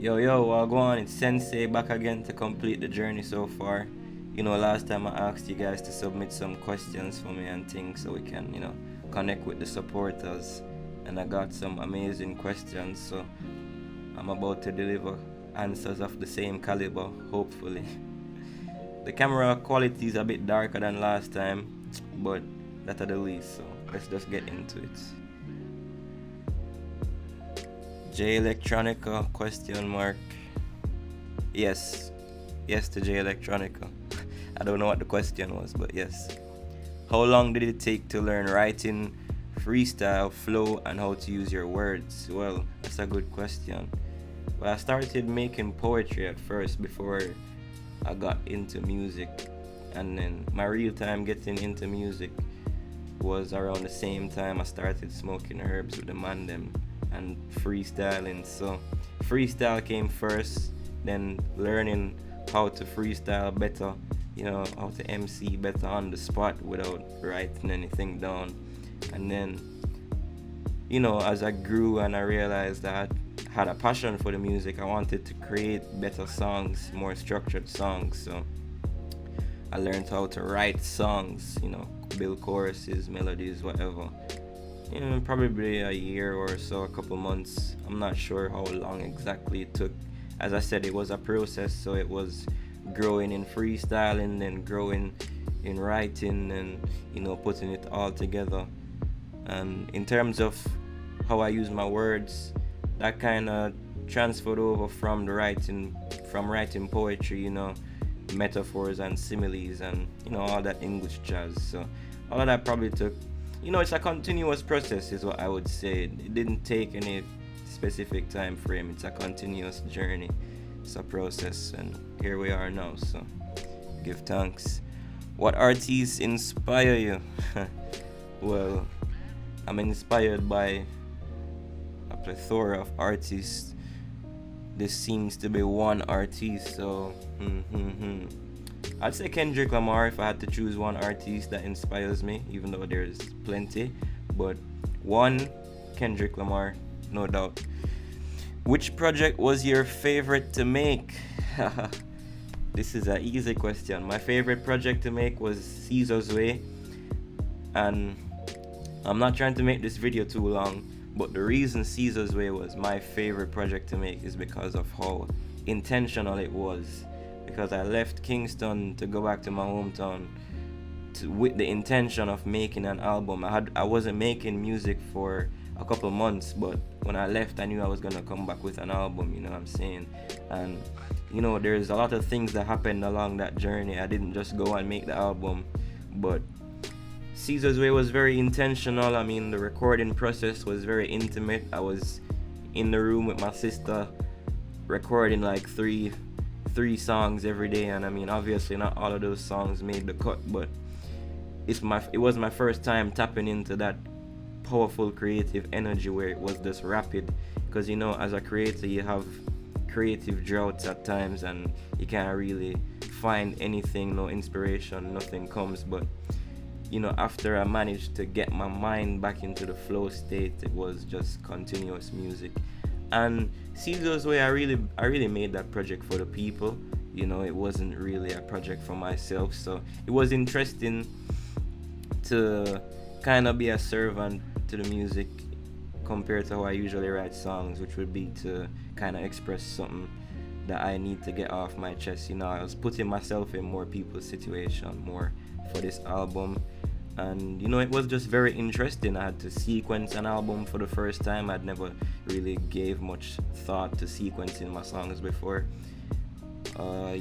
Yo, yo, go on. It's Sensei back again to complete the journey so far. Last time I asked you guys to submit some questions for me and things so we can, connect with the supporters. And I got some amazing questions, so I'm about to deliver answers of the same caliber, hopefully. The camera quality is a bit darker than last time, but that's the least, so let's just get into it. J Electronica question mark. Yes. Yes to J Electronica. I don't know what the question was, but yes. How long did it take to learn writing, freestyle, flow, and how to use your words? Well, that's a good question. Well, I started making poetry at first before I got into music. And then my real time getting into music was around the same time I started smoking herbs with the man them and freestyling. So freestyle came first, then learning how to freestyle better, how to MC better on the spot without writing anything down. And then, as I grew and I realized that I had a passion for the music, I wanted to create better songs, more structured songs. So I learned how to write songs, build choruses, melodies, whatever. Probably a year or so, a couple months. I'm not sure how long exactly it took. As I said, it was a process, so it was growing in freestyling, then growing in writing, and putting it all together. And in terms of how I use my words, that kind of transferred over from writing poetry, metaphors and similes, and all that English jazz. So all of that probably took, it's a continuous process is what I would say. It didn't take any specific time frame. It's a continuous journey. It's a process, and here we are now, so give thanks. What artists inspire you? Well, I'm inspired by a plethora of artists. This seems to be one artist, so I'd say Kendrick Lamar if I had to choose one artist that inspires me, even though there's plenty. But one, Kendrick Lamar, no doubt. Which project was your favorite to make? This is an easy question. My favorite project to make was Caesar's Way. And I'm not trying to make this video too long, but the reason Caesar's Way was my favorite project to make is because of how intentional it was. Because I left Kingston to go back to my hometown with the intention of making an album. I wasn't making music for a couple months, but when I left, I knew I was gonna come back with an album. You know what I'm saying? And there's a lot of things that happened along that journey. I didn't just go and make the album, but Caesar's Way was very intentional. I mean, the recording process was very intimate. I was in the room with my sister recording like three songs every day, and I mean, obviously not all of those songs made the cut, but it was my first time tapping into that powerful creative energy where it was just rapid. Because as a creator, you have creative droughts at times, and you can't really find anything, no inspiration, nothing comes. But after I managed to get my mind back into the flow state, it was just continuous music. And Caesar's Way, I really made that project for the people. It wasn't really a project for myself. So it was interesting to kind of be a servant to the music compared to how I usually write songs, which would be to kind of express something that I need to get off my chest. I was putting myself in more people's situation more for this album. And it was just very interesting. I had to sequence an album for the first time. I'd never really gave much thought to sequencing my songs before. I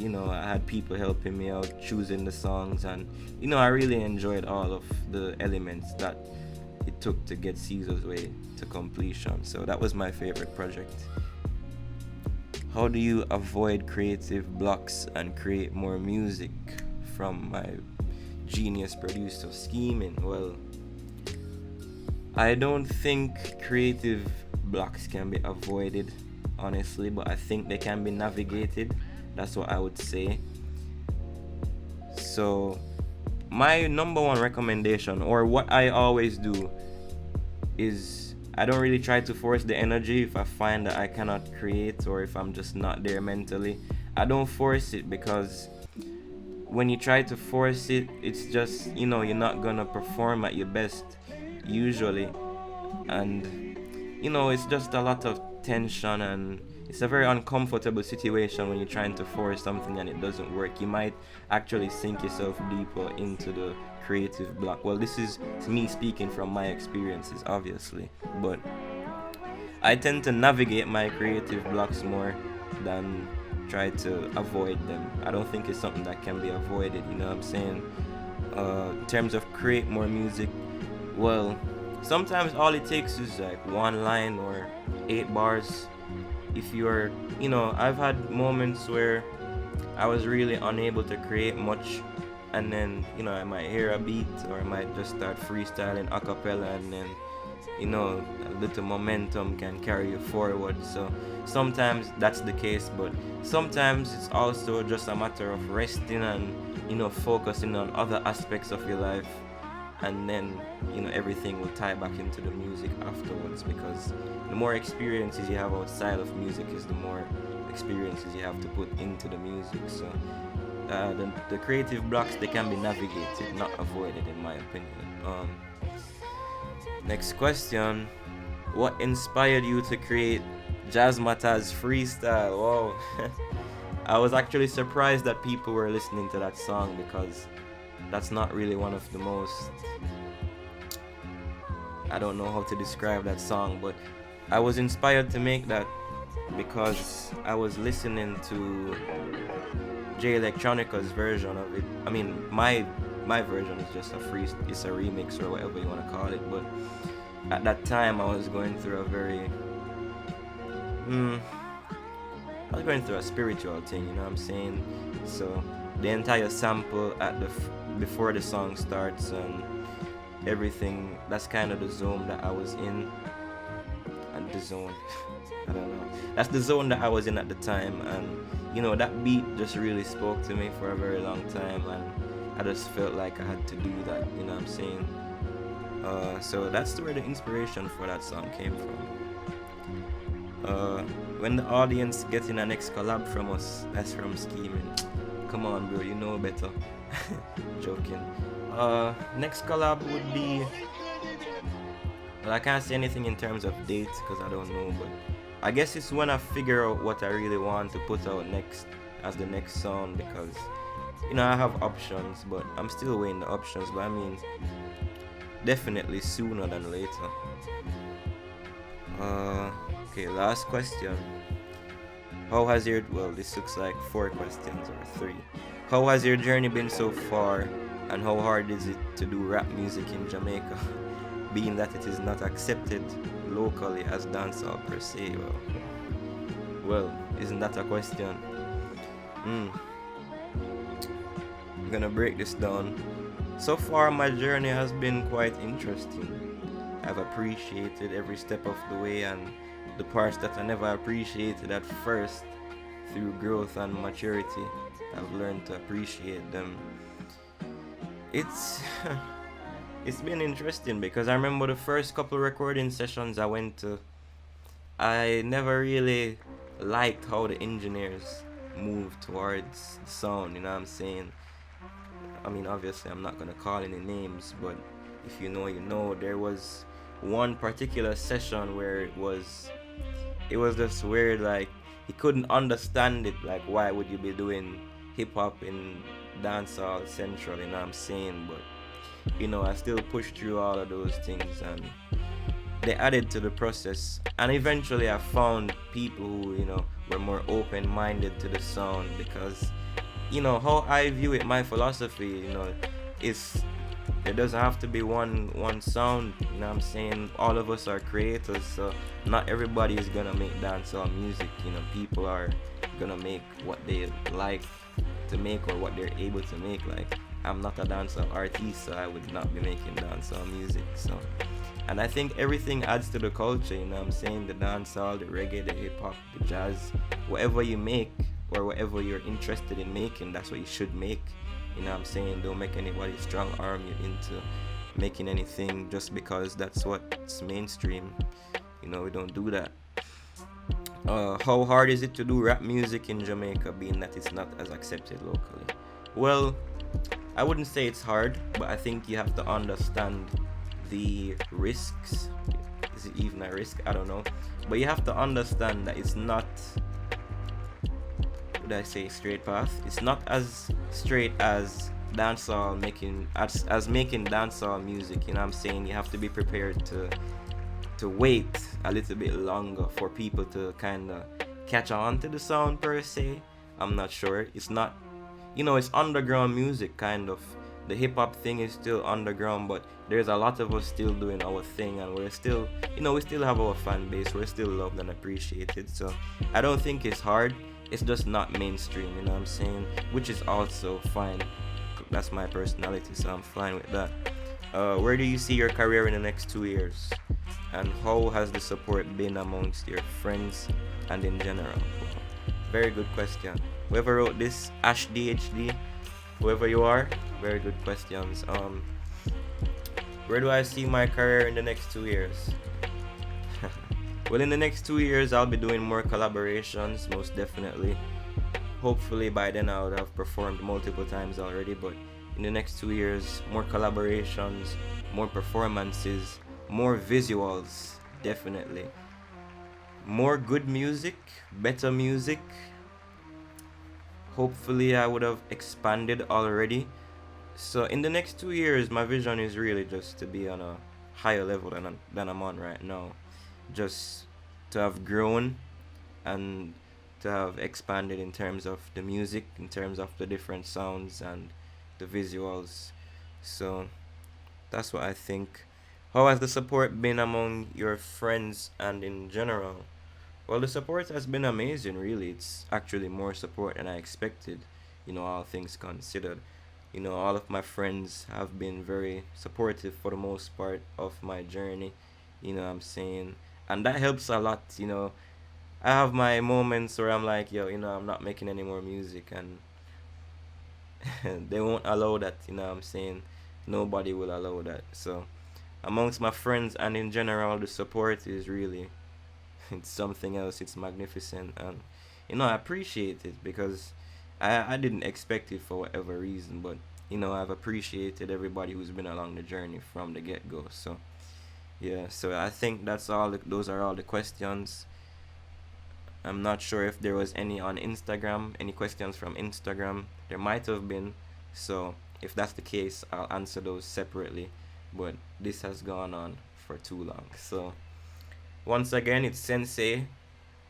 had people helping me out choosing the songs, and I really enjoyed all of the elements that it took to get Caesar's Way to completion. So that was my favorite project. How do you avoid creative blocks and create more music? From my genius producer scheming. Well, I don't think creative blocks can be avoided, honestly, but I think they can be navigated. That's what I would say. So my number one recommendation, or what I always do, is I don't really try to force the energy if I find that I cannot create or if I'm just not there mentally. I don't force it, because when you try to force it, it's just, you're not gonna perform at your best usually. And it's just a lot of tension, and it's a very uncomfortable situation when you're trying to force something and it doesn't work. You might actually sink yourself deeper into the creative block. Well, this is me speaking from my experiences, obviously, but I tend to navigate my creative blocks more than try to avoid them. I don't think it's something that can be avoided, you know what I'm saying? In terms of create more music, well, sometimes all it takes is like one line or 8 bars. If you're, I've had moments where I was really unable to create much, and then, I might hear a beat, or I might just start freestyling a cappella, and then, a little momentum can carry you forward. So sometimes that's the case, but sometimes it's also just a matter of resting and, focusing on other aspects of your life, and then everything will tie back into the music afterwards, because the more experiences you have outside of music is the more experiences you have to put into the music. So the creative blocks, they can be navigated, not avoided, in my opinion. Next question: what inspired you to create Jazzmatas freestyle? Wow. I was actually surprised that people were listening to that song, because that's not really one of the most, I don't know how to describe that song, but I was inspired to make that because I was listening to J Electronica's version of it. I mean, my version is just it's a remix or whatever you want to call it, but at that time I was going through a very I was going through a spiritual thing, you know what I'm saying? So the entire sample at before the song starts and everything, that's kind of the zone that I was in. And the zone I don't know, that's the zone that I was in at the time, and that beat just really spoke to me for a very long time, and I just felt like I had to do that, you know what I'm saying? So that's where the inspiration for that song came from. When the audience getting a next collab from us, that's from Scheming. Come on, bro, you know better. Joking. Next collab would be, well, I can't say anything in terms of dates because I don't know, but I guess it's when I figure out what I really want to put out next as the next song, because I have options, but I'm still weighing the options. But I mean, definitely sooner than later. Okay, last question. How has your, well, this looks like 4 questions or 3. How has your journey been so far, and how hard is it to do rap music in Jamaica, being that it is not accepted locally as dancehall per se? Well, isn't that a question? I'm gonna break this down. So far, my journey has been quite interesting. I've appreciated every step of the way, and the parts that I never appreciated at first, through growth and maturity, I've learned to appreciate them. It's been interesting, because I remember the first couple recording sessions I went to, I never really liked how the engineers moved towards the sound, you know what I'm saying? I mean, obviously I'm not gonna call any names, but if you know, you know. There was one particular session where it was just weird, like he couldn't understand it, like why would you be doing hip hop in dancehall central, you know what I'm saying? But I still pushed through all of those things, and they added to the process, and eventually I found people who were more open-minded to the sound, because how I view it, my philosophy is there doesn't have to be one sound, you know what I'm saying? All of us are creators, so not everybody is gonna make dancehall music. People are gonna make what they like to make or what they're able to make. Like, I'm not a dancehall artist, so I would not be making dancehall music. So, and I think everything adds to the culture, you know what I'm saying? The dancehall, the reggae, the hip hop, the jazz, whatever you make or whatever you're interested in making, that's what you should make. You know what I'm saying? Don't make anybody strong arm you into making anything just because that's what's mainstream. We don't do that. How hard is it to do rap music in Jamaica, being that it's not as accepted locally? Well, I wouldn't say it's hard, but I think you have to understand the risks. Is it even a risk? I don't know. But you have to understand that it's not, would I say, straight path. It's not as straight as dancehall making, as making dancehall music. You know what I'm saying? You have to be prepared to wait a little bit longer for people to kind of catch on to the sound per se. I'm not sure. It's not, it's underground music kind of. The hip hop thing is still underground, but there's a lot of us still doing our thing, and we're still, we still have our fan base. We're still loved and appreciated. So I don't think it's hard. It's just not mainstream, you know what I'm saying? Which is also fine. That's my personality, so I'm fine with that. Where do you see your career in the next 2 years? And how has the support been amongst your friends and in general? Very good question. Whoever wrote this, Ash DHD, whoever you are, very good questions. Where do I see my career in the next 2 years? Well, in the next 2 years, I'll be doing more collaborations, most definitely. Hopefully by then I would have performed multiple times already, but in the next 2 years, more collaborations, more performances, more visuals, definitely. More good music, better music. Hopefully I would have expanded already. So in the next 2 years, my vision is really just to be on a higher level than I'm on right now. Just to have grown and to have expanded in terms of the music, in terms of the different sounds and the visuals. So that's what I think. How has the support been among your friends and in general? Well, the support has been amazing, really. It's actually more support than I expected, all things considered. All of my friends have been very supportive for the most part of my journey, what I'm saying? And that helps a lot. I have my moments where I'm like, yo, I'm not making any more music, and they won't allow that, what I'm saying? Nobody will allow that. So, amongst my friends and in general, the support is really, it's something else. It's magnificent, and I appreciate it because I didn't expect it for whatever reason, but I've appreciated everybody who's been along the journey from the get go. So yeah, so I think those are all the questions. I'm not sure if there was any on Instagram, any questions from Instagram. There might have been. So if that's the case, I'll answer those separately. But this has gone on for too long. So once again, it's Sensei.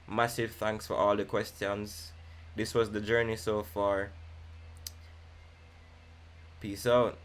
Massive thanks for all the questions. This was the journey so far. Peace out.